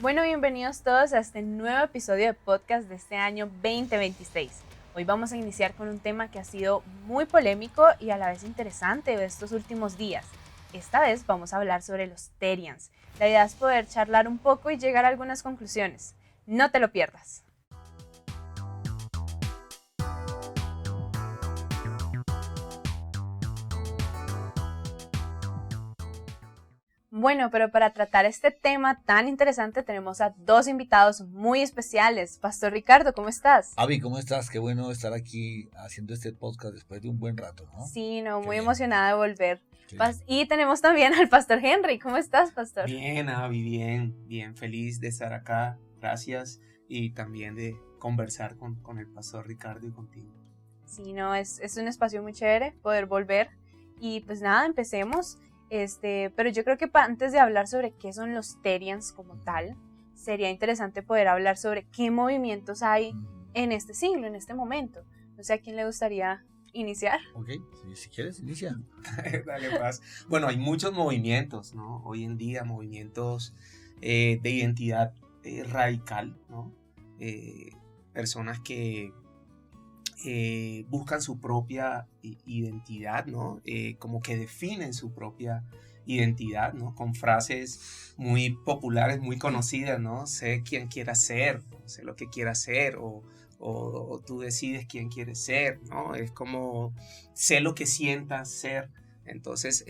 Bueno, bienvenidos todos a este nuevo episodio de podcast de este año 2026. Hoy vamos a iniciar con un tema que ha sido muy polémico y a la vez interesante de estos últimos días. Esta vez vamos a hablar sobre los Therians. La idea es poder charlar un poco y llegar a algunas conclusiones. No te lo pierdas. Bueno, pero para tratar este tema tan interesante tenemos a dos invitados muy especiales. Pastor Ricardo, ¿cómo estás? Avi, ¿cómo estás? Qué bueno estar aquí haciendo este podcast después de un buen rato, ¿no? Sí, no, Qué muy bien. emocionada de volver. Qué bien. Y tenemos también al Pastor Henry. ¿Cómo estás, Pastor? Bien, Avi, bien feliz de estar acá, gracias, y también de conversar con el Pastor Ricardo y contigo. Sí, no, es un espacio muy chévere poder volver. Y pues nada, empecemos. Pero yo creo que antes de hablar sobre qué son los Therians como tal, sería interesante poder hablar sobre qué movimientos hay en este siglo, en este momento. No sé a quién le gustaría iniciar. Ok, si quieres, inicia. Dale, paz. Bueno, hay muchos movimientos, ¿no? Hoy en día, movimientos de identidad radical, ¿no? Personas que buscan su propia identidad, ¿no? Como que definen su propia identidad, ¿no? Con frases muy populares, muy conocidas, ¿no? Sé quién quieras ser, sé lo que quieras ser, o tú decides quién quieres ser, ¿no? Es como sé lo que sientas ser. Entonces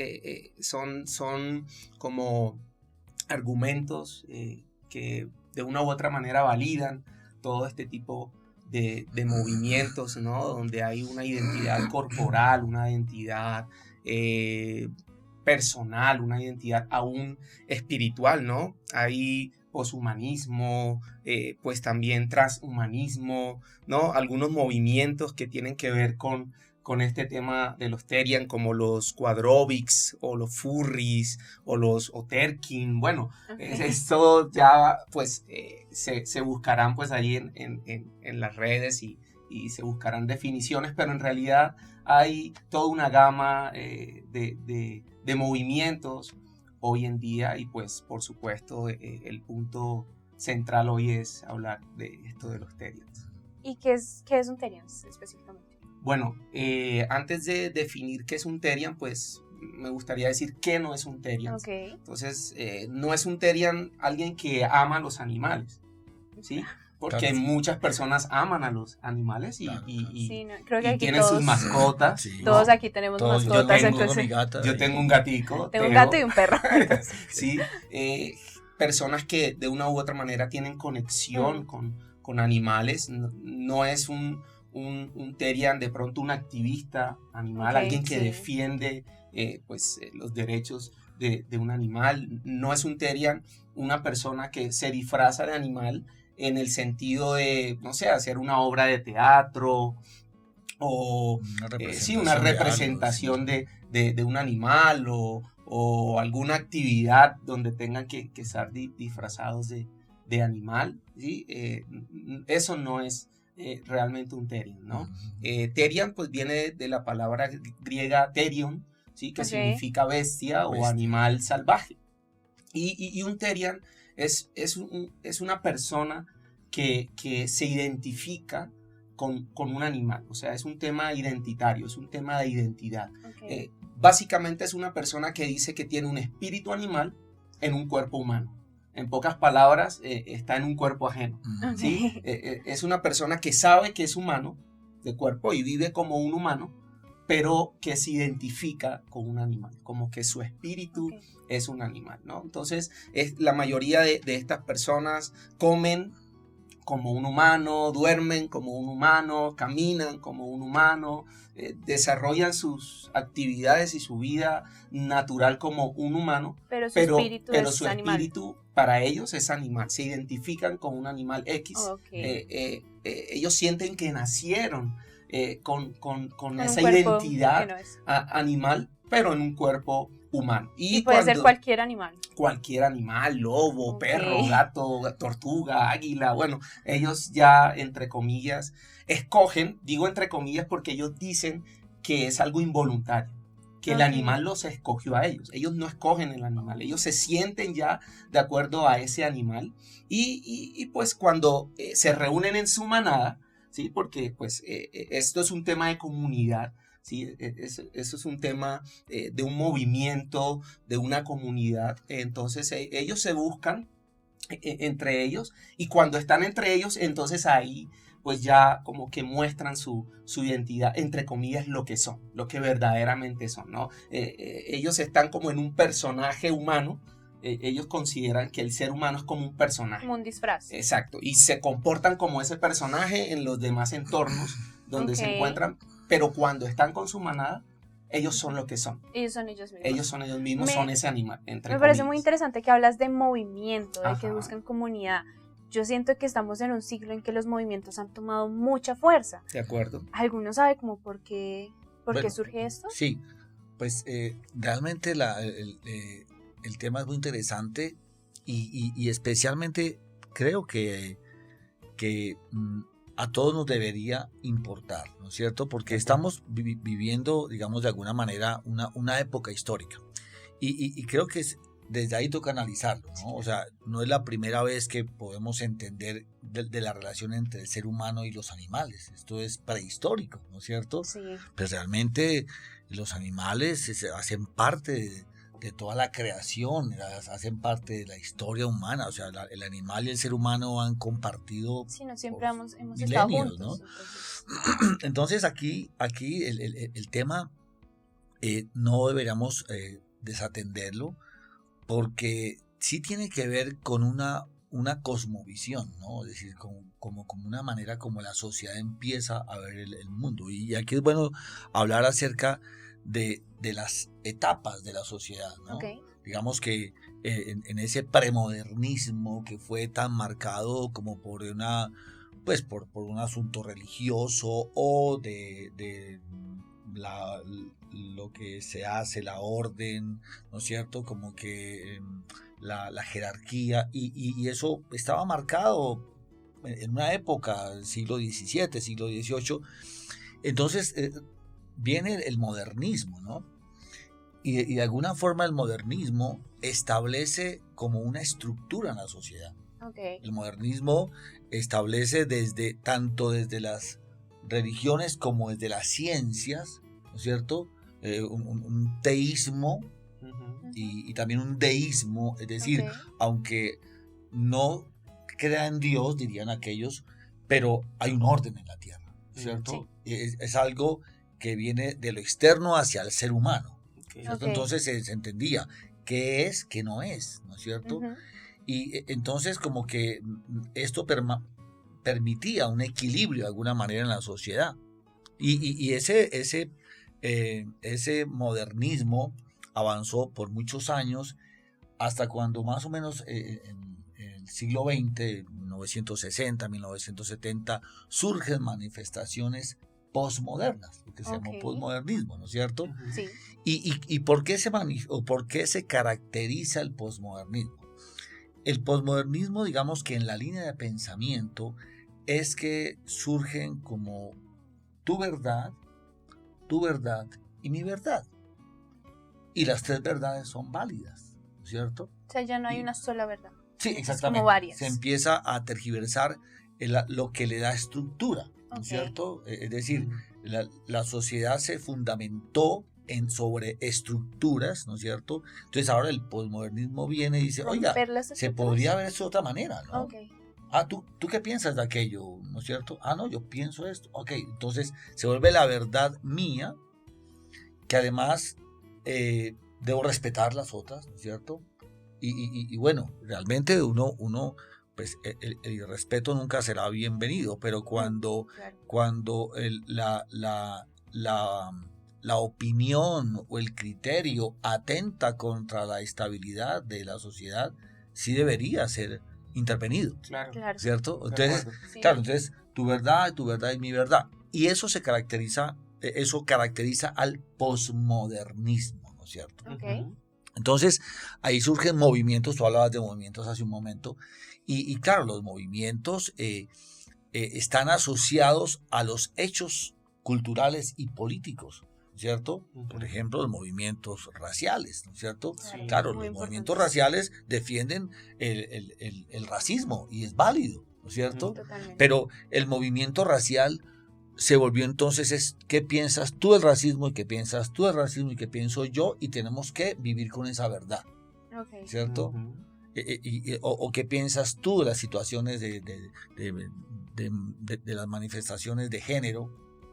son como argumentos que de una u otra manera validan todo este tipo de movimientos, ¿no? Donde hay una identidad corporal, una identidad personal, una identidad aún espiritual, ¿no? Hay poshumanismo, pues también transhumanismo, ¿no? Algunos movimientos que tienen que ver con este tema de los Therian, como los Quadrobics o los Furries o los Oterkin. Bueno, esto ya pues se buscarán pues ahí en las redes y se buscarán definiciones, pero en realidad hay toda una gama de movimientos hoy en día y pues por supuesto el punto central hoy es hablar de esto de los Therians. ¿Y qué es un Therian específicamente? Bueno, antes de definir qué es un Therian, pues me gustaría decir qué no es un Therian. Okay. Entonces, no es un Therian alguien que ama a los animales, ¿sí? Porque Claro. muchas personas aman a los animales y Sí, no, creo que aquí tienen sus mascotas. Sí. todos ¿no? aquí tenemos Todos, mascotas. yo Entonces, mi gata. Yo tengo un gatico. tengo un Teo. gato y un perro. Sí, personas que de una u otra manera tienen conexión con animales. No es un Therian de pronto un activista animal, Okay, alguien que sí. defiende los derechos de un animal. No es un Therian una persona que se disfraza de animal en el sentido de, no sé, hacer una obra de teatro o una representación de un animal o alguna actividad donde tengan que estar disfrazados de animal, ¿sí? Eso no es realmente un Therian, ¿no? Therian pues viene de la palabra griega therion, ¿sí? Que significa bestia o animal salvaje. Y un Therian es una persona que se identifica con un animal, o sea, es un tema identitario, es un tema de identidad. Okay. Básicamente es una persona que dice que tiene un espíritu animal en un cuerpo humano. En pocas palabras, está en un cuerpo ajeno, ¿sí? Es una persona que sabe que es humano de cuerpo y vive como un humano, pero que se identifica con un animal, como que su espíritu es un animal, ¿no? Entonces, la mayoría de estas personas comen como un humano, duermen como un humano, caminan como un humano, desarrollan sus actividades y su vida natural como un humano, pero su espíritu para ellos es animal, se identifican con un animal X. Ellos sienten que nacieron con esa identidad animal, pero en un cuerpo humano. Y puede ser cualquier animal. Cualquier animal, lobo, perro, gato, tortuga, águila. Bueno, ellos ya, entre comillas, escogen, digo entre comillas porque ellos dicen que es algo involuntario, que el animal los escogió a ellos. Ellos no escogen el animal, ellos se sienten ya de acuerdo a ese animal y pues cuando se reúnen en su manada, ¿sí? Porque pues esto es un tema de comunidad, ¿sí? Eso es un tema de un movimiento, de una comunidad. Entonces ellos se buscan entre ellos y cuando están entre ellos, entonces ahí pues ya como que muestran su identidad, entre comillas, lo que son, lo que verdaderamente son, ¿no? Ellos están como en un personaje humano, ellos consideran que el ser humano es como un personaje. Como un disfraz. Exacto, y se comportan como ese personaje en los demás entornos donde se encuentran, pero cuando están con su manada, ellos son lo que son. Ellos son ellos mismos. Ellos son ellos mismos, son ese animal, entre Me parece comillas. muy interesante que hablas de movimiento, de que Ajá. buscan comunidad. Yo siento que estamos en un siglo en que los movimientos han tomado mucha fuerza. De acuerdo. ¿Alguno sabe como por qué Bueno, surge esto? Sí, pues realmente el tema es muy interesante y especialmente creo que a todos nos debería importar, ¿no es cierto? Porque estamos viviendo, digamos, de alguna manera una época histórica y creo que desde ahí toca analizarlo, ¿no? O sea, no es la primera vez que podemos entender de la relación entre el ser humano y los animales. Esto es prehistórico, ¿no es cierto? Sí. Pues realmente los animales hacen parte de toda la creación, hacen parte de la historia humana. O sea, el animal y el ser humano han compartido. Sí, no siempre hemos estado milenios, juntos. ¿no? Entonces aquí el tema no deberíamos desatenderlo, porque sí tiene que ver con una cosmovisión, ¿no? Es decir, como una manera como la sociedad empieza a ver el mundo. Y aquí es bueno hablar acerca de las etapas de la sociedad, ¿no? Okay. Digamos que en ese premodernismo que fue tan marcado como por por un asunto religioso o de lo que se hace, la orden, ¿no es cierto? Como que la jerarquía, y eso estaba marcado en una época, siglo XVII, siglo XVIII. Entonces viene el modernismo, ¿no? Y de alguna forma el modernismo establece como una estructura en la sociedad. Okay. El modernismo establece tanto desde las religiones como desde las ciencias, ¿no es cierto? Un teísmo y también un deísmo, es decir, Okay. aunque no crea en Dios, dirían aquellos, pero hay un orden en la tierra, ¿cierto? Sí. Es algo que viene de lo externo hacia el ser humano, ¿cierto? Okay. Entonces se entendía qué es, qué no es, ¿no es cierto? Y entonces como que esto permitía un equilibrio de alguna manera en la sociedad. Y ese modernismo avanzó por muchos años hasta cuando más o menos en el siglo XX, 1960, 1970, surgen manifestaciones postmodernas, lo que se llamó postmodernismo, ¿no es cierto? Sí. ¿Y por qué por qué se caracteriza el postmodernismo? El postmodernismo, digamos que en la línea de pensamiento, es que surgen como tu verdad y mi verdad. Y las tres verdades son válidas, ¿cierto? O sea, ya no hay una sola verdad. Sí, exactamente. Como varias. Se empieza a tergiversar lo que le da estructura, ¿no es cierto? Es decir, la sociedad se fundamentó sobre estructuras, ¿no es cierto? Entonces ahora el posmodernismo viene y dice, oiga, se podría ver esto de otra manera, ¿no? Okay. Ah, ¿tú qué piensas de aquello? ¿No es cierto? Ah, no, yo pienso esto. Ok, entonces se vuelve la verdad mía, que además debo respetar las otras, ¿no es cierto? Y bueno, realmente uno pues el respeto nunca será bienvenido, pero cuando la opinión o el criterio atenta contra la estabilidad de la sociedad, sí debería ser intervenido, claro. ¿cierto? Entonces, sí. Claro, entonces tu verdad y mi verdad. Y eso caracteriza al posmodernismo, ¿no es cierto? Okay. Entonces, ahí surgen movimientos, tú hablabas de movimientos hace un momento, y claro, los movimientos están asociados a los hechos culturales y políticos ¿cierto? Por ejemplo, los movimientos raciales, ¿no es cierto? Sí. Claro, Muy los importante. movimientos raciales defienden el racismo y es válido, ¿no es cierto? Totalmente. Pero el movimiento racial se volvió entonces ¿qué piensas tú del racismo y qué piensas tú del racismo y qué pienso yo? Y tenemos que vivir con esa verdad, Ok. ¿cierto? Ujú. O qué piensas tú de las situaciones de las manifestaciones de género.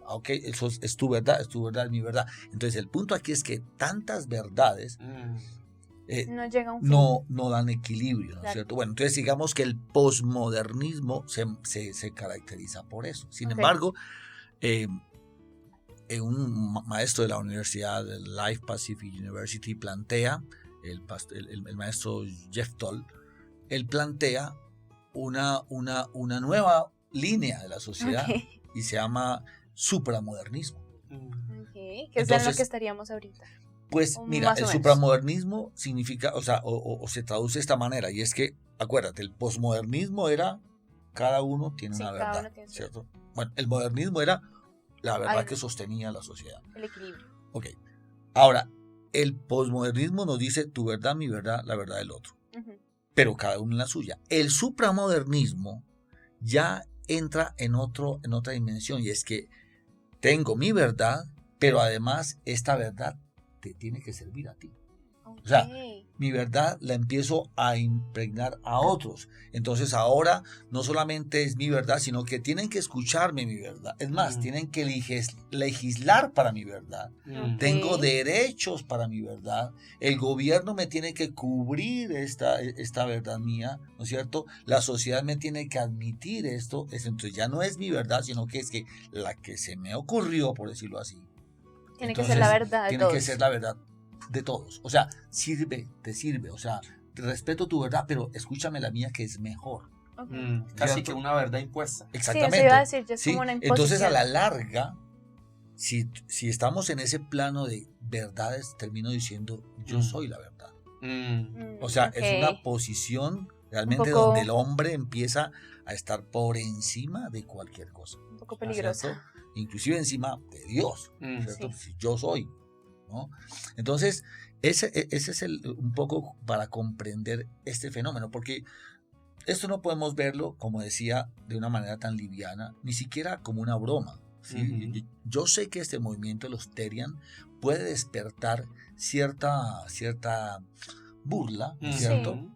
Ok, eso es tu verdad, es mi verdad. Entonces el punto aquí es que tantas verdades No llega a un fin. no dan equilibrio, ¿no es Claro. cierto? Bueno, entonces digamos que el posmodernismo se caracteriza por eso. Sin Ok. embargo, un maestro de la universidad, el Life Pacific University, plantea, el maestro Jeff Toll, él plantea una nueva línea de la sociedad Ok. y se llama supramodernismo. Ok, que es en lo Entonces, que estaríamos ahorita. Pues O mira, más o el menos. supramodernismo significa, o sea, o se traduce de esta manera, y es que, acuérdate, el posmodernismo era cada uno tiene Sí, una cada verdad, uno tiene su ¿cierto? Bueno, el modernismo era la verdad Algo. que sostenía la sociedad. El equilibrio. Ok. Ahora, el posmodernismo nos dice tu verdad, mi verdad, la verdad del otro, Ujú. pero cada uno en la suya. El supramodernismo ya entra en otra dimensión, y es que tengo mi verdad, pero además esta verdad te tiene que servir a ti. O sea, Ok. mi verdad la empiezo a impregnar a otros. Entonces ahora no solamente es mi verdad, sino que tienen que escucharme mi verdad. Es más, tienen que legislar para mi verdad. Mm. Tengo Ok. derechos para mi verdad. El gobierno me tiene que cubrir esta verdad mía, ¿no es cierto? La sociedad me tiene que admitir esto. Entonces ya no es mi verdad, sino que es que la que se me ocurrió, por decirlo así. Tiene que ser la Entonces, verdad de tiene todos. que ser la verdad de todos. O sea, te sirve. O sea, respeto tu verdad, pero escúchame la mía que es mejor. Ok. Casi ¿Cierto? que una verdad impuesta. Sí, Exactamente. eso iba a decir, ya es ¿Sí? como una Entonces, imposición. a la larga, si estamos en ese plano de verdades, termino diciendo, yo soy la verdad. O sea, Ok. es una posición realmente poco- donde el hombre empieza a estar por encima de cualquier cosa. Un poco ¿cierto? peligrosa. Inclusive encima de Dios, ¿cierto? Sí. Si yo soy, ¿no? Entonces, ese es un poco para comprender este fenómeno, porque esto no podemos verlo, como decía, de una manera tan liviana, ni siquiera como una broma. ¿Sí? Ujú. Yo sé que este movimiento de los Terian puede despertar cierta burla, ¿no es Sí. cierto?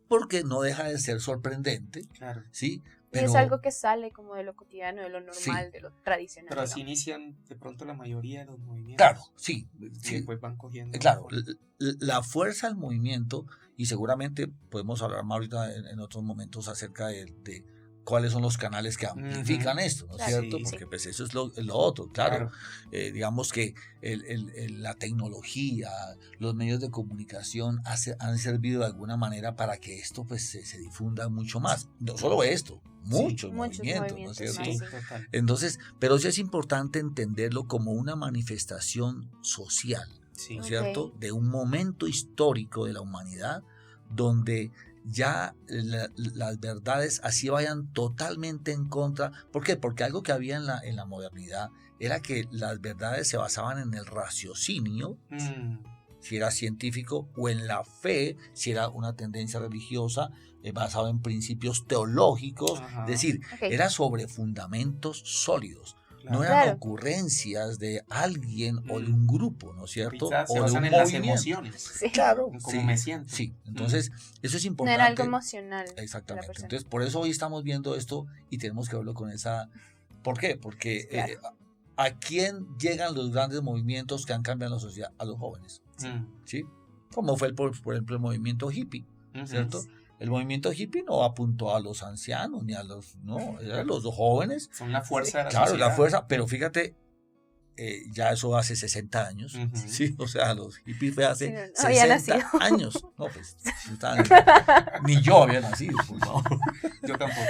Porque no deja de ser sorprendente, Claro. ¿sí? Y es algo que sale como de lo cotidiano, de lo normal, Sí. de lo tradicional. Pero así digamos. inician de pronto la mayoría de los movimientos. Claro, sí, Y sí. después van cogiendo. Claro, forma. la fuerza del movimiento, y seguramente podemos hablar más ahorita en otros momentos acerca de cuáles son los canales que amplifican esto, ¿no es Claro, cierto? sí. Porque pues eso es lo otro, claro. Digamos que la tecnología, los medios de comunicación han servido de alguna manera para que esto pues se difunda mucho más. No solo esto, muchos movimientos, ¿no es cierto? más, sí. Total. Entonces, pero sí es importante entenderlo como una manifestación social, Sí. ¿no es Ok. cierto? De un momento histórico de la humanidad donde ya las verdades así vayan totalmente en contra. ¿Por qué? Porque algo que había en la modernidad era que las verdades se basaban en el raciocinio, si era científico, o en la fe, si era una tendencia religiosa, basada en principios teológicos. Ajá. Es decir, Ok. era sobre fundamentos sólidos. Claro. No eran Claro. ocurrencias de alguien o de un grupo, ¿no es cierto? Quizás se O de basan un en las movimiento. emociones. Sí. Claro, Como sí, me siento. sí. Entonces, eso es No importante. era algo emocional. de la Exactamente. persona. Entonces, por eso hoy estamos viendo esto y tenemos que verlo con esa... ¿Por qué? Porque Claro. ¿a quién llegan los grandes movimientos que han cambiado la sociedad? A los jóvenes, ¿sí? Como fue, por ejemplo, el movimiento hippie, ¿cierto? Sí. El movimiento hippie no apuntó a los ancianos ni a los... No, eran los jóvenes. Son la fuerza de la Claro, sociedad. la fuerza, pero fíjate, ya eso hace 60 años, Ujú. ¿sí? O sea, los hippies fue hace Sí, no había 60 nacido. años. No, pues, ni yo había nacido, por favor. Yo tampoco.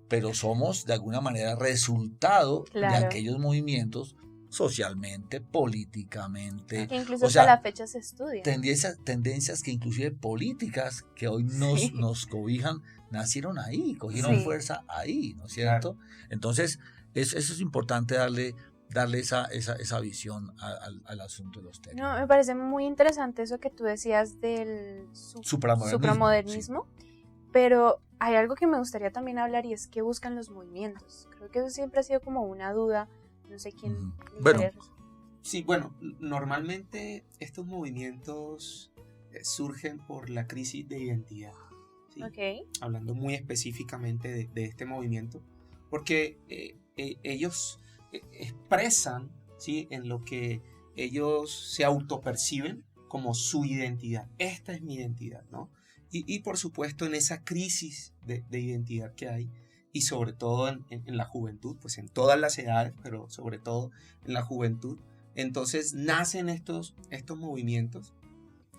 Pero somos de alguna manera resultado de Claro. aquellos movimientos socialmente, políticamente, Que incluso o sea, hasta la fecha se estudia. tendencias que inclusive políticas que hoy Sí. nos cobijan, nacieron ahí, cogieron Sí. fuerza ahí, ¿no es cierto? Entonces, eso es importante darle darle esa visión al asunto de los términos. No, me parece muy interesante eso que tú decías del supramodernismo, pero hay algo que me gustaría también hablar y es que buscan los movimientos. Creo que eso siempre ha sido como una duda, no sé quién. Bueno. Sí, bueno, normalmente estos movimientos surgen por la crisis de identidad, ¿sí? Okay. Hablando muy específicamente de este movimiento, porque ellos expresan, ¿sí?, en lo que ellos se autoperciben como su identidad. Esta es mi identidad, ¿no? Y por supuesto en esa crisis de identidad que hay, y sobre todo en la juventud, pues en todas las edades, pero sobre todo en la juventud, entonces nacen estos movimientos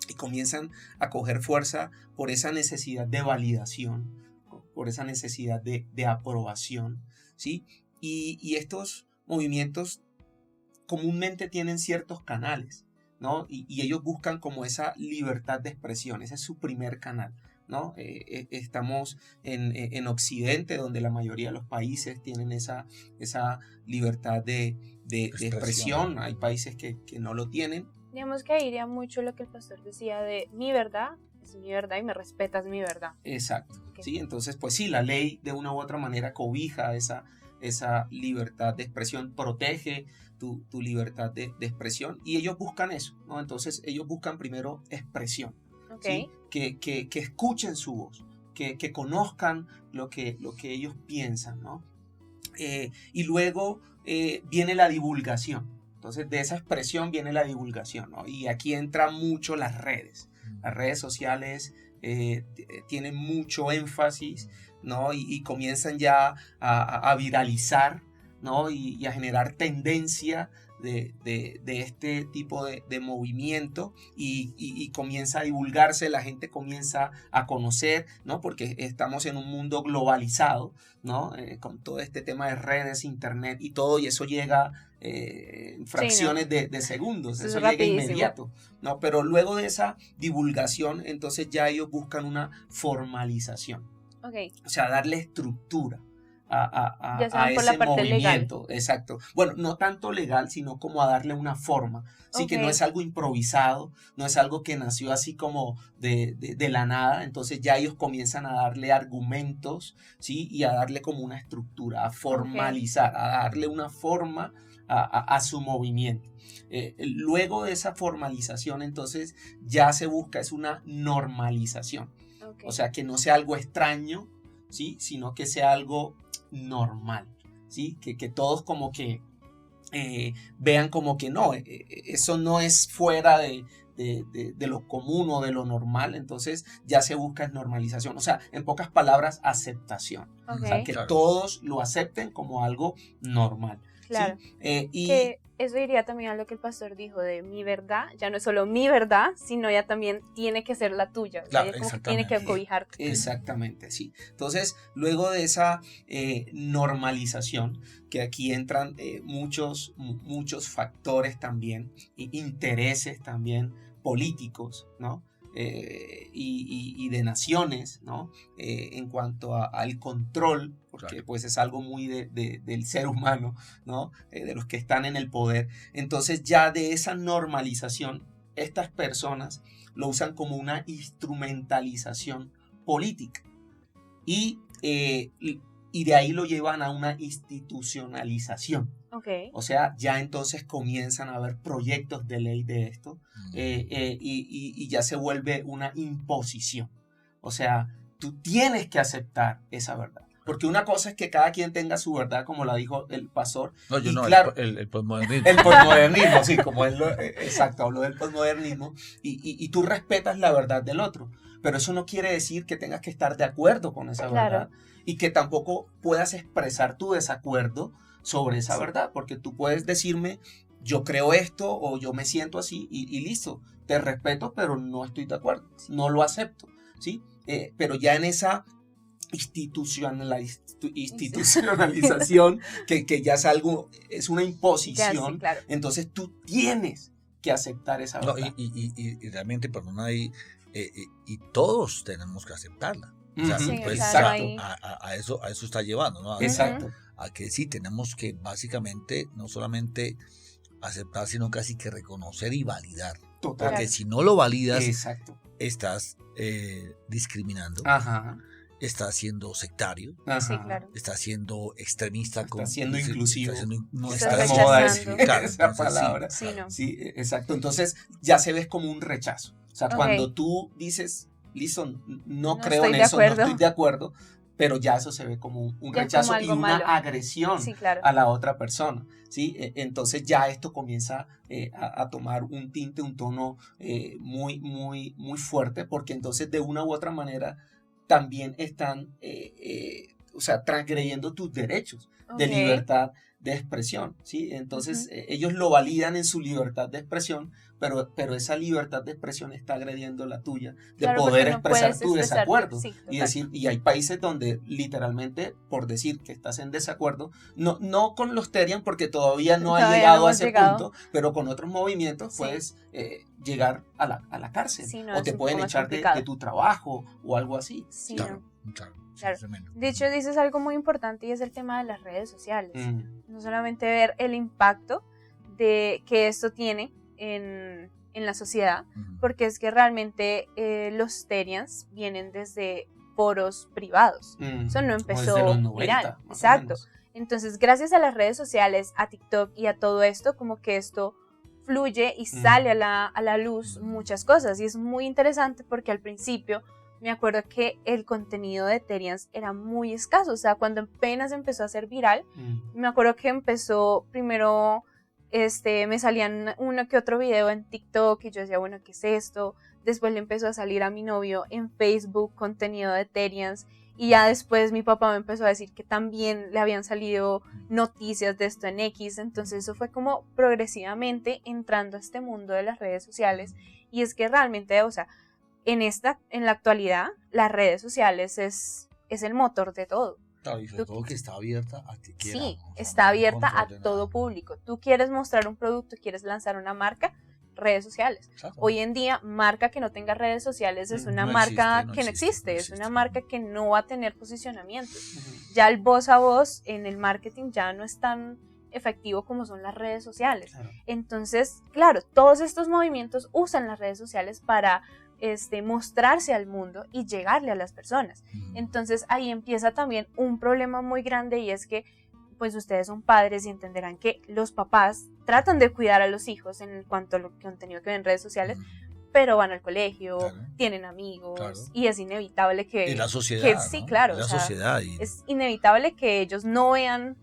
y comienzan a coger fuerza por esa necesidad de validación, por esa necesidad de aprobación, ¿sí? Y estos movimientos comúnmente tienen ciertos canales, ¿no? Y ellos buscan como esa libertad de expresión, ese es su primer canal, ¿no? Estamos en Occidente, donde la mayoría de los países tienen esa libertad de expresión. Hay países que no lo tienen. Digamos que ahí iría mucho lo que el pastor decía de mi verdad es mi verdad y me respetas mi verdad. Exacto, okay. ¿Sí? Entonces, pues sí, la ley de una u otra manera cobija esa libertad de expresión, protege tu libertad de expresión, y ellos buscan eso, ¿no? Entonces ellos buscan primero expresión, okay. ¿sí? Que escuchen su voz, que conozcan lo que ellos piensan, ¿no? Y luego viene la divulgación. Entonces de esa expresión viene la divulgación, ¿no? Y aquí entran mucho las redes. Las redes sociales tienen mucho énfasis, ¿no? Y comienzan ya a viralizar, ¿no? Y a generar tendencia de este tipo de movimiento, y comienza a divulgarse, la gente comienza a conocer, ¿no? Porque estamos en un mundo globalizado, ¿no? Con todo este tema de redes, internet y todo, y eso llega en fracciones sí, ¿no? de segundos, eso llega inmediato, ¿no? Pero luego de esa divulgación, entonces ya ellos buscan una formalización, okay. O sea, darle estructura a ese movimiento. Legal. Exacto. Bueno, no tanto legal, sino como a darle una forma. Sí, okay. Que no es algo improvisado, no es algo que nació así como de la nada. Entonces ya ellos comienzan a darle argumentos, ¿sí? Y a darle como una estructura, a formalizar, okay. A darle una forma a su movimiento. Luego de esa formalización, entonces ya se busca es una normalización. Okay. O sea, que no sea algo extraño, ¿sí? Sino que sea algo normal, ¿sí? Que todos como que vean como que no, eso no es fuera de lo común o de lo normal. Entonces ya se busca normalización, o sea, en pocas palabras, aceptación. Okay. O sea, que claro. Todos lo acepten como algo normal. Claro. ¿Sí? Que eso iría también a lo que el pastor dijo de mi verdad, ya no es solo mi verdad, sino ya también tiene que ser la tuya, claro, o sea, tiene que cobijarte. Exactamente, sí. Entonces, luego de esa normalización, que aquí entran muchos factores también, intereses también políticos, ¿no? Y de naciones, ¿no? En cuanto al control, porque claro. Pues es algo muy del ser humano, ¿no? De los que están en el poder. Entonces ya de esa normalización, estas personas lo usan como una instrumentalización política, y de ahí lo llevan a una institucionalización. Okay. O sea, ya entonces comienzan a haber proyectos de ley de esto, y ya se vuelve una imposición. O sea, tú tienes que aceptar esa verdad. Porque una cosa es que cada quien tenga su verdad, como la dijo el pastor. No, yo no, claro, el posmodernismo. El posmodernismo, sí, como él exacto, habló del posmodernismo, y tú respetas la verdad del otro. Pero eso no quiere decir que tengas que estar de acuerdo con esa verdad, y que tampoco puedas expresar tu desacuerdo sobre esa verdad, porque tú puedes decirme, yo creo esto, o yo me siento así, y listo, te respeto, pero no estoy de acuerdo, no lo acepto, ¿sí? Pero ya en esa institucionalización, que ya es algo, es una imposición, sí, claro. Entonces tú tienes que aceptar esa verdad. No, y realmente, perdona, y todos tenemos que aceptarla. O sea, sí, pues, exacto. a eso está llevando, ¿no? Exacto. a que sí tenemos que básicamente no solamente aceptar, sino casi que reconocer y validar. Total. Porque si no lo validas, Exacto. estás discriminando, Ajá. estás siendo sectario, Ajá. Sí, claro. estás siendo extremista, Estás siendo inclusivo. no Estás estás de moda rechazando. decir Claro, esa entonces, palabra. Sí, no. Sí, exacto. Entonces ya se ves como un rechazo. O sea, Ok. cuando tú dices, listo, no No creo estoy en de eso, no acuerdo. estoy de acuerdo, pero ya eso se ve como un Ya rechazo como y algo una malo. agresión Sí, claro. a la otra persona. ¿Sí? Entonces ya esto comienza a tomar un tinte, un tono muy, muy, muy fuerte, porque entonces de una u otra manera también están, o sea, transgrediendo tus derechos de Ok. libertad de expresión, ¿sí? Entonces Ujú. ellos lo validan en su libertad de expresión, pero esa libertad de expresión está agrediendo la tuya, de Claro, poder porque no expresar puedes tu expresarte. desacuerdo. Sí, Y total. decir, y hay países donde literalmente, por decir que estás en desacuerdo, no con los Terian, porque todavía no ha Todavía no llegado a hemos ese llegado. punto, pero con otros movimientos Sí. puedes llegar a la cárcel, Sí, no, o es te un pueden poco más echar de complicado. tu trabajo o algo así. Sí, Claro, no. claro, sí, Claro. es tremendo. De hecho, dices algo muy importante y es el tema de las redes sociales. Mm, No solamente ver el impacto de que esto tiene en la sociedad, Ujú. porque es que realmente los Terians vienen desde foros privados. Eso no o empezó desde los 90, viral. más o Exacto. menos. Entonces, gracias a las redes sociales, a TikTok y a todo esto, como que esto fluye y sale a la luz muchas cosas. Y es muy interesante porque al principio me acuerdo que el contenido de Terians era muy escaso. O sea, cuando apenas empezó a ser viral, me acuerdo que empezó primero, me salían uno que otro video en TikTok y yo decía, bueno, ¿qué es esto? Después le empezó a salir a mi novio en Facebook contenido de Terians. Y ya después mi papá me empezó a decir que también le habían salido noticias de esto en X. Entonces eso fue como progresivamente entrando a este mundo de las redes sociales. Y es que realmente, o sea, en la actualidad, las redes sociales es el motor de todo. Claro, y sobre todo que está abierta a que quiera. Sí, ¿no? O sea, está no hay abierta a control de todo nada. público. Tú quieres mostrar un producto, quieres lanzar una marca, redes sociales. Exacto. Hoy en día, marca que no tenga redes sociales es una No marca existe, no que no existe, existe, no es existe. una marca que no va a tener posicionamiento. Ya el voz a voz en el marketing ya no es tan efectivo como son las redes sociales. Claro. Entonces, claro, todos estos movimientos usan las redes sociales para mostrarse al mundo y llegarle a las personas. Entonces ahí empieza también un problema muy grande y es que pues ustedes son padres y entenderán que los papás tratan de cuidar a los hijos en cuanto a lo que han tenido que ver en redes sociales, pero van al colegio, Claro. tienen amigos, Claro. y es inevitable que... Y la sociedad. que, sí, ¿no? claro. Y la o sea, sociedad. Y... es inevitable que ellos no vean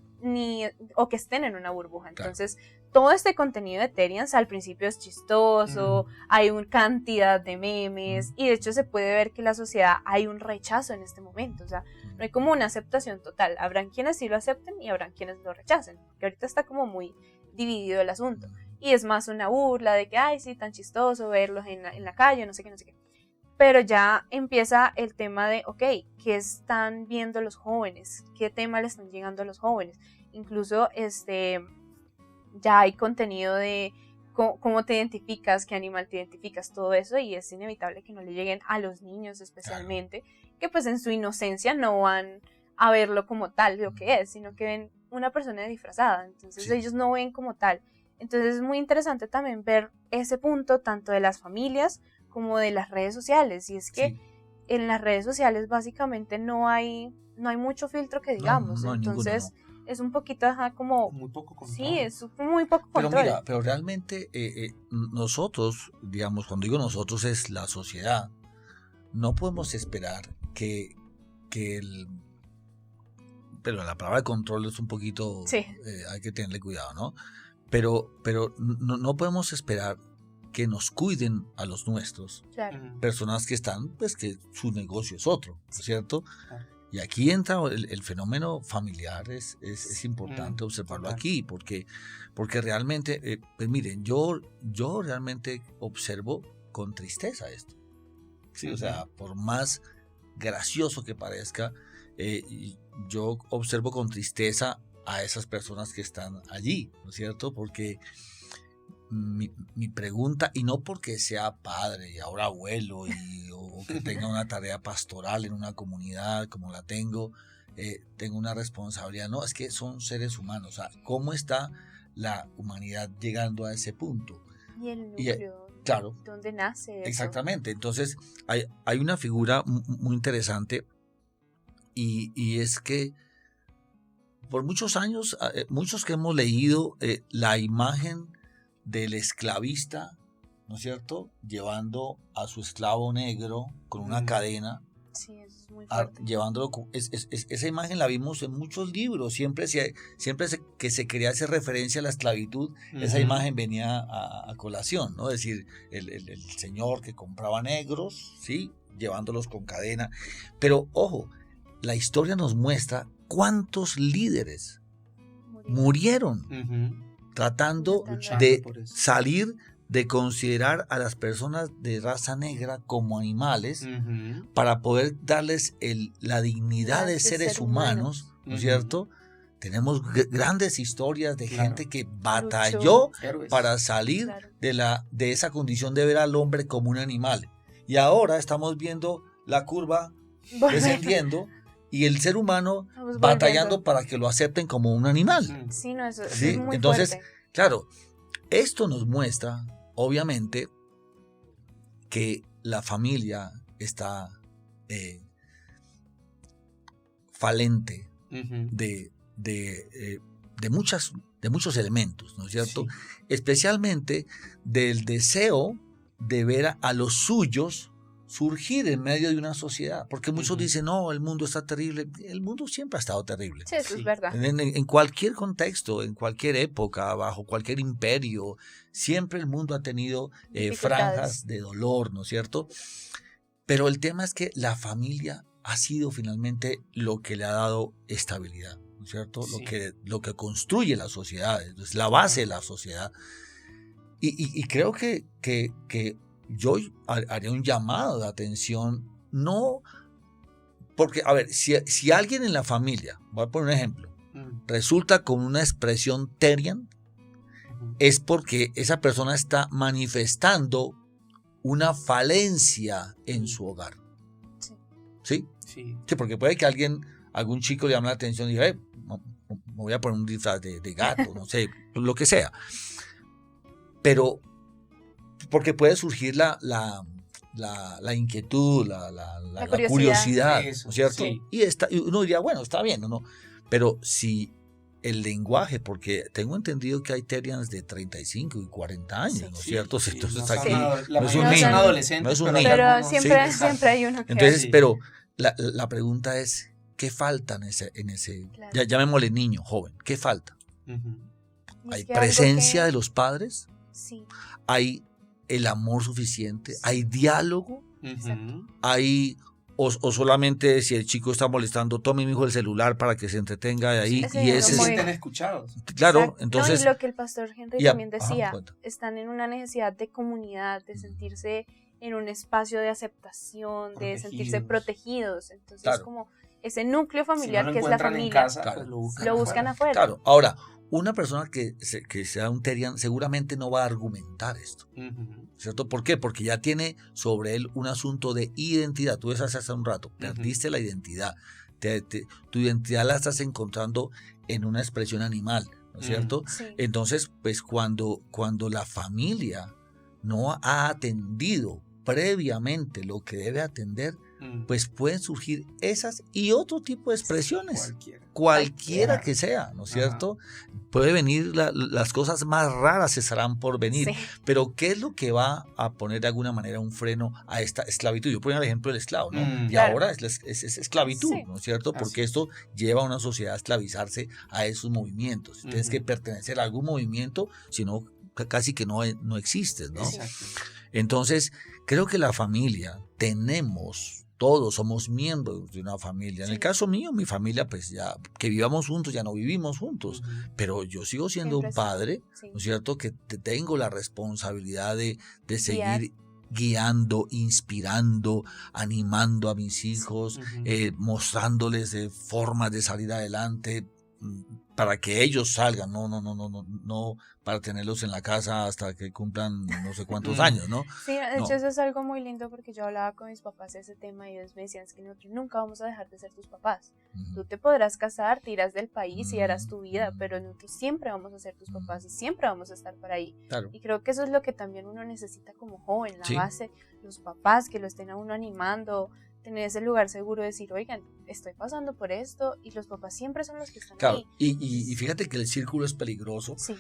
o que estén en una burbuja. Entonces, todo este contenido de Terians al principio es chistoso, hay una cantidad de memes, y de hecho se puede ver que en la sociedad hay un rechazo en este momento. O sea, no hay como una aceptación total. Habrán quienes sí lo acepten y habrán quienes lo rechacen, porque ahorita está como muy dividido el asunto. Y es más una burla de que, ay, sí, tan chistoso verlos en la calle, no sé qué, no sé qué. Pero ya empieza el tema de, ok, ¿qué están viendo los jóvenes? ¿Qué tema le están llegando a los jóvenes? Incluso ya hay contenido de cómo te identificas, qué animal te identificas, todo eso, y es inevitable que no le lleguen a los niños especialmente, que pues en su inocencia no van a verlo como tal lo que es, sino que ven una persona disfrazada, entonces ellos no ven como tal. Entonces es muy interesante también ver ese punto tanto de las familias como de las redes sociales, y es que en las redes sociales básicamente no hay mucho filtro que digamos, no, entonces ninguno, no. es un poquito como... Muy poco control. Sí, es muy poco control. Pero mira, pero realmente nosotros, digamos, cuando digo nosotros es la sociedad, no podemos esperar que el... Pero la palabra control es un poquito... Sí. Hay que tenerle cuidado, ¿no? Pero no podemos esperar que nos cuiden a los nuestros, Claro. personas que están, pues que su negocio es otro, ¿no es cierto? Y aquí entra el fenómeno familiar, es importante observarlo aquí, porque realmente, pues miren, yo realmente observo con tristeza esto, ¿sí? O sea, por más gracioso que parezca, yo observo con tristeza a esas personas que están allí, ¿no es cierto? Porque mi pregunta, y no porque sea padre y ahora abuelo o que tenga una tarea pastoral en una comunidad como la tengo, tengo una responsabilidad. No, es que son seres humanos. O sea, ¿cómo está la humanidad llegando a ese punto? Y el núcleo, claro. ¿dónde nace eso? Exactamente. Entonces, hay una figura muy interesante y es que por muchos años, muchos que hemos leído la imagen del esclavista, ¿no es cierto?, llevando a su esclavo negro con una cadena. Sí, eso es muy fuerte. Llevándolo, esa imagen la vimos en muchos libros, siempre que se quería hacer referencia a la esclavitud, esa imagen venía a colación, ¿no? Es decir, el señor que compraba negros, ¿sí?, llevándolos con cadena. Pero ojo, la historia nos muestra cuántos líderes murieron tratando de salir de considerar a las personas de raza negra como animales para poder darles la dignidad de seres humanos, ¿no es cierto? Tenemos grandes historias de gente que batalló para salir de esa condición de ver al hombre como un animal. Y ahora estamos viendo la curva descendiendo y el ser humano batallando para que lo acepten como un animal. Sí, no, eso ¿Sí? es muy Entonces, fuerte. claro, esto nos muestra, obviamente, que la familia está falente de muchos elementos, ¿no es cierto? Sí. Especialmente del deseo de ver a los suyos surgir en medio de una sociedad, porque muchos dicen, no, el mundo está terrible. El mundo siempre ha estado terrible. Sí, eso es verdad. En cualquier contexto, en cualquier época, bajo cualquier imperio, siempre el mundo ha tenido franjas de dolor, ¿no es cierto? Pero el tema es que la familia ha sido finalmente lo que le ha dado estabilidad, ¿no es cierto? Sí. Lo que construye la sociedad, es la base de la sociedad. Y creo que yo haría un llamado de atención, no, porque, a ver, si alguien en la familia, voy a poner un ejemplo, resulta con una expresión Therian, es porque esa persona está manifestando una falencia en su hogar. ¿Sí? Sí, porque puede que algún chico le llame la atención y diga, me voy a poner un disfraz de gato, no sé, lo que sea. Pero porque puede surgir la inquietud, la curiosidad, ¿no es cierto? Sí. Y uno diría, bueno, está bien, ¿no? Pero si el lenguaje, porque tengo entendido que hay Therians de 35 y 40 años, ¿no es cierto? Sí, entonces no aquí no es un niño, no es un niño. Pero siempre hay uno que... Entonces, pero la pregunta es, ¿qué falta en ese claro. Llamémosle niño, joven, ¿qué falta? ¿Hay presencia de los padres? Sí. ¿Hay el amor suficiente? ¿Hay diálogo? ¿Hay o solamente si el chico está molestando, tome mi hijo el celular para que se entretenga ahí? Sí, y ese se sienten escuchados. Claro, exacto. entonces... No, y lo que el pastor Henry también decía, están en una necesidad de comunidad, de sentirse en un espacio de aceptación, de sentirse protegidos. Entonces, claro. Como ese núcleo familiar que es la familia, casa, claro. pues lo buscan afuera. Claro, ahora, una persona que sea un Therian seguramente no va a argumentar esto, ¿cierto? ¿Por qué? Porque ya tiene sobre él un asunto de identidad. Tú decías hace un rato, perdiste la identidad. Tu identidad la estás encontrando en una expresión animal, ¿no es cierto? Sí. Entonces, pues cuando la familia no ha atendido previamente lo que debe atender, pues pueden surgir esas y otro tipo de expresiones, cualquiera que sea, ¿no es cierto? Puede venir, las cosas más raras estarán por venir, pero ¿qué es lo que va a poner de alguna manera un freno a esta esclavitud? Yo pongo el ejemplo del esclavo, ¿no? Y ahora es esclavitud, ¿no es cierto? Porque esto lleva a una sociedad a esclavizarse a esos movimientos. Tienes que pertenecer a algún movimiento, si no, casi que no existes, ¿no? Exacto. Entonces, creo que la familia todos somos miembros de una familia. En el caso mío, mi familia, pues ya, que vivamos juntos, ya no vivimos juntos, pero yo sigo siendo un padre, ¿no es cierto?, que tengo la responsabilidad de seguir guiando, inspirando, animando a mis hijos, mostrándoles formas de salir adelante, para que ellos salgan, no para tenerlos en la casa hasta que cumplan no sé cuántos años, ¿no? Sí, de hecho No. eso es algo muy lindo porque yo hablaba con mis papás de ese tema y ellos me decían, es que nosotros nunca vamos a dejar de ser tus papás. Tú te podrás casar, te irás del país y harás tu vida, pero nosotros siempre vamos a ser tus papás y siempre vamos a estar para ahí. Claro. Y creo que eso es lo que también uno necesita como joven, la Sí. base, los papás que lo estén a uno animando, tener ese lugar seguro de decir, oigan, estoy pasando por esto, y los papás siempre son los que están Claro, ahí. y fíjate que el círculo es peligroso, Sí,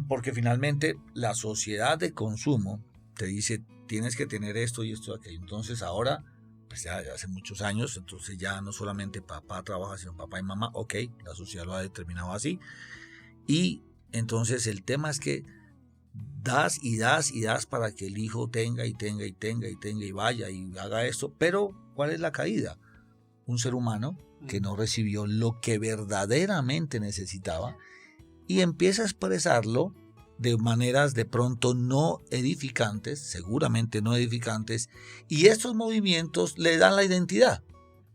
porque finalmente la sociedad de consumo te dice, tienes que tener esto y esto y aquello. Entonces ahora, pues ya hace muchos años, entonces ya no solamente papá trabaja, sino papá y mamá, ok, la sociedad lo ha determinado así. Y entonces el tema es que das y das y das para que el hijo tenga y vaya y haga esto, pero ¿cuál es la caída? Un ser humano que no recibió lo que verdaderamente necesitaba y empieza a expresarlo de maneras de pronto no edificantes, seguramente no edificantes, y estos movimientos le dan la identidad,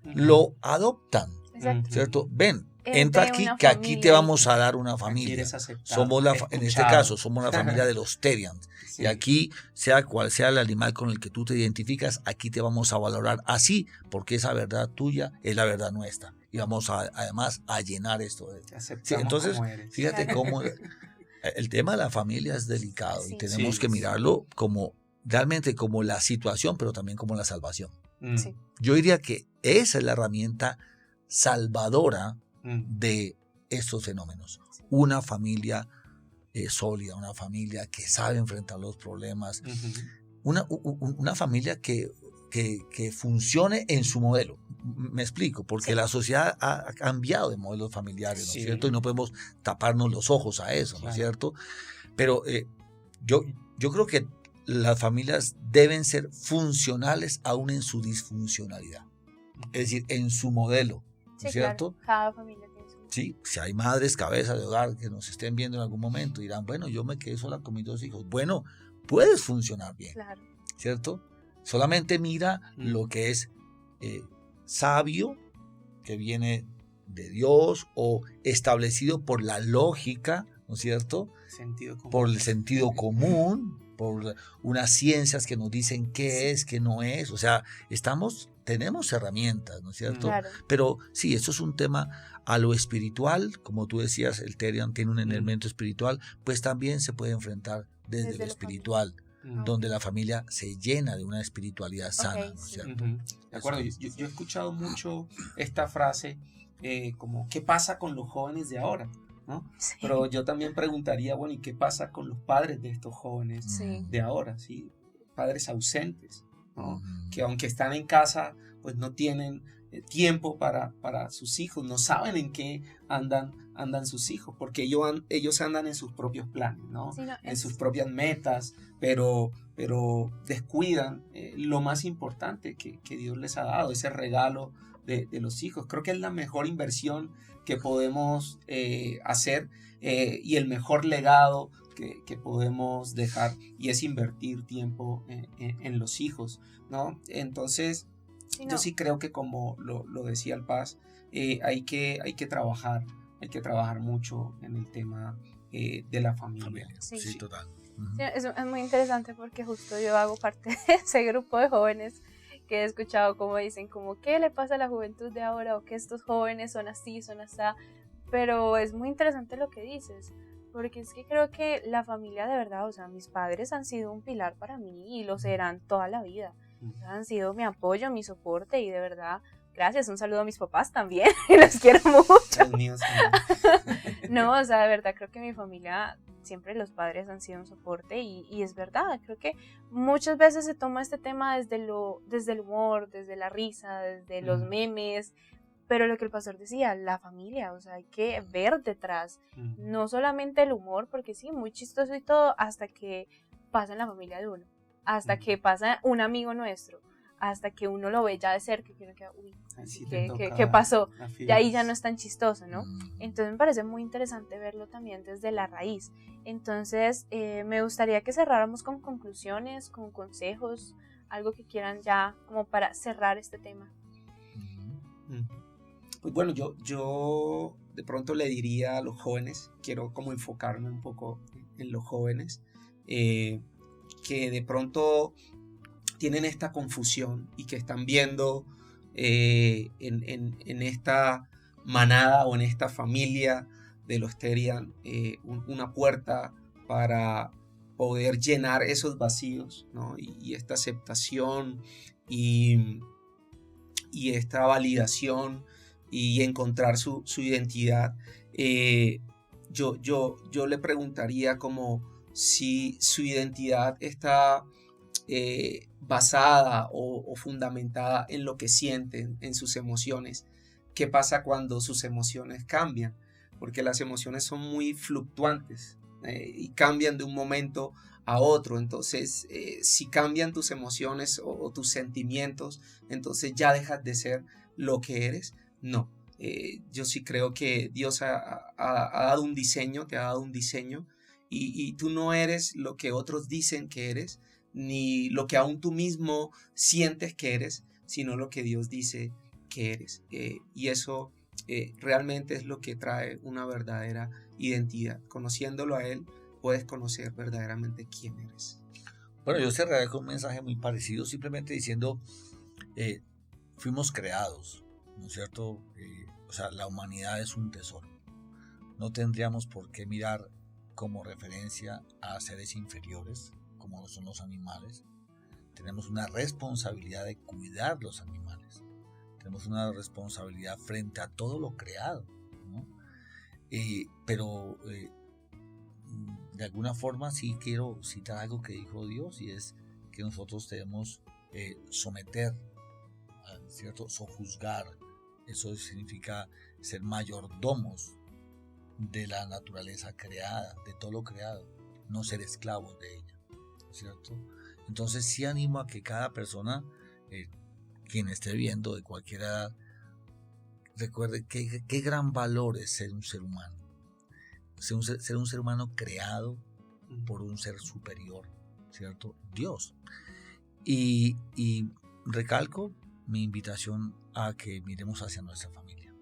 lo adoptan, exacto. ¿cierto? Ven, De entra aquí, una que aquí te familia. vamos a dar una familia. Quieres aceptar, Somos en este escuchado. caso, somos la familia de los Terians. Sí. Y aquí, sea cual sea el animal con el que tú te identificas, aquí te vamos a valorar así, porque esa verdad tuya es la verdad nuestra. Y vamos además a llenar esto. Te aceptamos Sí, entonces, como eres. fíjate Claro. cómo el tema de la familia es delicado Sí. y tenemos Sí. que mirarlo como realmente como la situación, pero también como la salvación. Sí. Yo diría que esa es la herramienta salvadora Mm. de estos fenómenos. Sí. Una familia sólida, una familia que sabe enfrentar los problemas, una familia que funcione en su modelo. Me explico, porque Sí. la sociedad ha cambiado de modelos familiares, ¿no es Sí. cierto? Y no podemos taparnos los ojos a eso, ¿no es Claro. cierto? Pero yo creo que las familias deben ser funcionales aún en su disfuncionalidad, es decir, en su modelo, ¿no Sí, es cierto? claro. Cada familia tiene su... Sí, si hay madres, cabezas de hogar que nos estén viendo en algún momento, dirán, bueno, yo me quedé sola con mis 2 hijos. Bueno, puedes funcionar bien, Claro. ¿cierto? Solamente mira lo que es sabio, que viene de Dios o establecido por la lógica, ¿no es cierto? Sentido común. Por el sentido común, por unas ciencias que nos dicen qué es, qué no es. O sea, tenemos herramientas, ¿no es cierto? Claro. Pero sí, esto es un tema a lo espiritual, como tú decías, el Terian tiene un elemento espiritual, pues también se puede enfrentar desde lo espiritual, donde la familia se llena de una espiritualidad sana, ¿no es sí. cierto? De acuerdo, yo he escuchado mucho esta frase como ¿qué pasa con los jóvenes de ahora? ¿No? Sí. Pero yo también preguntaría, bueno, ¿y qué pasa con los padres de estos jóvenes Sí. de ahora? ¿Sí? Padres ausentes, ¿no? Ujú. Que aunque están en casa, pues no tienen tiempo para sus hijos, no saben en qué andan sus hijos, porque ellos andan en sus propios planes, ¿no? Sí, no, En sus propias metas, pero descuidan lo más importante que Dios les ha dado, ese regalo de los hijos. Creo que es la mejor inversión que podemos hacer y el mejor legado que podemos dejar, y es invertir tiempo en los hijos, ¿no? Entonces, Sí, no. yo sí creo que, como lo decía el Paz, hay que trabajar mucho en el tema de la familia. Sí. Sí, total. Sí, es muy interesante porque justo yo hago parte de ese grupo de jóvenes que he escuchado como dicen, como ¿qué le pasa a la juventud de ahora? O que estos jóvenes son así, son así. Pero es muy interesante lo que dices, porque es que creo que la familia de verdad, o sea, mis padres han sido un pilar para mí y lo serán toda la vida. Han sido mi apoyo, mi soporte, y de verdad, gracias. Un saludo a mis papás también, los quiero mucho. Los míos también. No, o sea, de verdad creo que mi familia, siempre los padres han sido un soporte, y es verdad, creo que muchas veces se toma este tema desde el humor, desde la risa, desde los memes, pero lo que el pastor decía, la familia, o sea, hay que ver detrás, no solamente el humor, porque sí, muy chistoso y todo, hasta que pasa en la familia de uno, hasta que pasa un amigo nuestro, hasta que uno lo ve ya de cerca, que uno queda, uy, Sí, ¿qué pasó? Y ahí ya no es tan chistoso, ¿no? Ujú. Entonces me parece muy interesante verlo también desde la raíz. Entonces me gustaría que cerráramos con conclusiones, con consejos, algo que quieran ya como para cerrar este tema. Pues bueno, yo de pronto le diría a los jóvenes, quiero como enfocarme un poco en los jóvenes, que de pronto tienen esta confusión y que están viendo en esta manada o en esta familia de los Terian una puerta para poder llenar esos vacíos, ¿no? Y esta aceptación y esta validación y encontrar su identidad. Yo le preguntaría como si su identidad está basada o fundamentada en lo que sienten, en sus emociones. ¿Qué pasa cuando sus emociones cambian? Porque las emociones son muy fluctuantes y cambian de un momento a otro. Entonces, si cambian tus emociones o tus sentimientos, entonces ya dejas de ser lo que eres. No, yo sí creo que Dios ha dado un diseño, te ha dado un diseño, y tú no eres lo que otros dicen que eres, ni lo que aún tú mismo sientes que eres, sino lo que Dios dice que eres. Y eso realmente es lo que trae una verdadera identidad. Conociéndolo a Él, puedes conocer verdaderamente quién eres. Bueno, yo cerraré con un mensaje muy parecido, simplemente diciendo, fuimos creados, ¿no es cierto? O sea, la humanidad es un tesoro. No tendríamos por qué mirar como referencia a seres inferiores, como son los animales. Tenemos una responsabilidad de cuidar los animales. Tenemos una responsabilidad frente a todo lo creado, ¿no? Pero de alguna forma sí quiero citar algo que dijo Dios, y es que nosotros debemos someter, ¿cierto? Sojuzgar. Eso significa ser mayordomos de la naturaleza creada, de todo lo creado, no ser esclavos de ella, ¿cierto? Entonces sí animo a que cada persona, quien esté viendo de cualquier edad, recuerde qué gran valor es ser un ser humano. Ser un ser humano creado por un ser superior, ¿cierto? Dios. Y recalco mi invitación a que miremos hacia nuestra familia,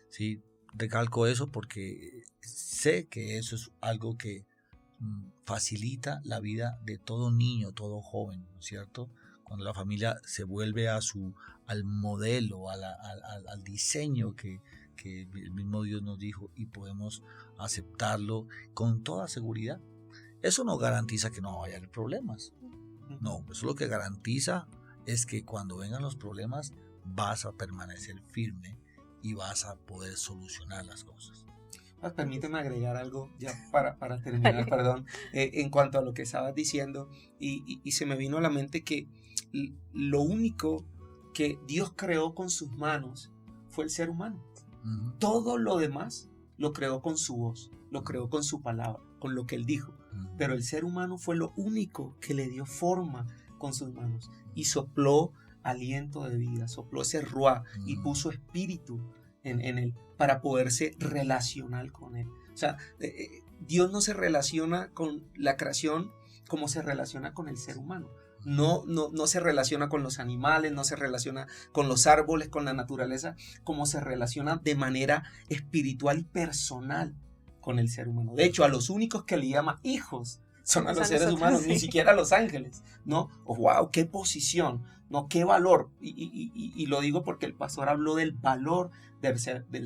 ¿sí? Recalco eso porque sé que eso es algo que facilita la vida de todo niño, todo joven, ¿no es cierto? Cuando la familia se vuelve al modelo, al diseño que el mismo Dios nos dijo, y podemos aceptarlo con toda seguridad. Eso no garantiza que no vaya a haber problemas. No, eso lo que garantiza es que cuando vengan los problemas vas a permanecer firme y vas a poder solucionar las cosas. Permíteme agregar algo ya para terminar, perdón, en cuanto a lo que estabas diciendo, y se me vino a la mente que lo único que Dios creó con sus manos fue el ser humano. Uh-huh. Todo lo demás lo creó con su voz, lo creó con su palabra, con lo que Él dijo. Uh-huh. Pero el ser humano fue lo único que le dio forma con sus manos y sopló aliento de vida, sopló ese ruá y puso espíritu en él para poderse relacionar con él. O sea, Dios no se relaciona con la creación como se relaciona con el ser humano. No se relaciona con los animales, no se relaciona con los árboles, con la naturaleza, como se relaciona de manera espiritual y personal con el ser humano. De hecho, a los únicos que le llama hijos son a los seres humanos, sí. Ni siquiera a los ángeles, ¿no? Oh, wow, qué posición, ¿no? Qué valor. Y lo digo porque el pastor habló del valor del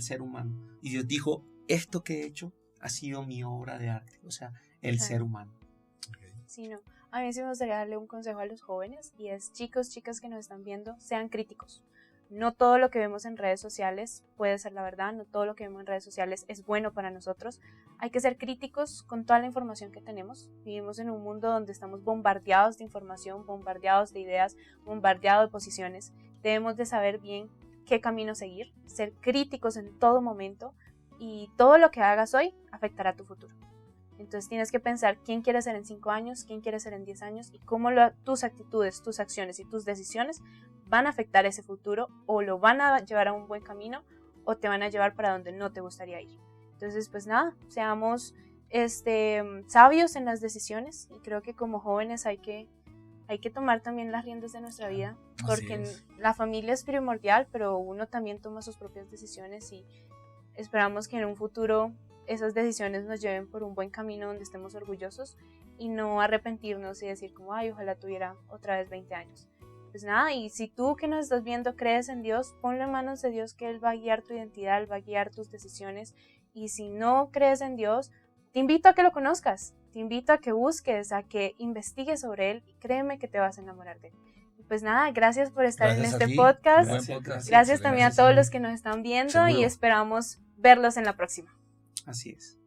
ser humano. Y Dios dijo, esto que he hecho ha sido mi obra de arte, o sea, el ser humano. Sí, no. A mí sí me gustaría darle un consejo a los jóvenes, y es, chicos, chicas que nos están viendo, sean críticos. No todo lo que vemos en redes sociales puede ser la verdad, no todo lo que vemos en redes sociales es bueno para nosotros. Hay que ser críticos con toda la información que tenemos. Vivimos en un mundo donde estamos bombardeados de información, bombardeados de ideas, bombardeados de posiciones. Debemos de saber bien qué camino seguir, ser críticos en todo momento, y todo lo que hagas hoy afectará tu futuro. Entonces tienes que pensar quién quieres ser en 5 años, quién quieres ser en 10 años, y cómo tus actitudes, tus acciones y tus decisiones van a afectar ese futuro, o lo van a llevar a un buen camino, o te van a llevar para donde no te gustaría ir. Entonces, pues nada, seamos sabios en las decisiones, y creo que como jóvenes hay que tomar también las riendas de nuestra vida, porque la familia es primordial, pero uno también toma sus propias decisiones, y Esperamos que en un futuro esas decisiones nos lleven por un buen camino donde estemos orgullosos y no arrepentirnos y decir como, ay, ojalá tuviera otra vez 20 años. Pues nada, y si tú que nos estás viendo crees en Dios, ponlo en manos de Dios, que Él va a guiar tu identidad, Él va a guiar tus decisiones. Y si no crees en Dios, te invito a que lo conozcas, te invito a que busques, a que investigues sobre Él y créeme que te vas a enamorar de Él. Y pues nada, gracias por estar en este podcast. Gracias también a todos los que nos están viendo. Seguro. Y esperamos verlos en la próxima. Así es.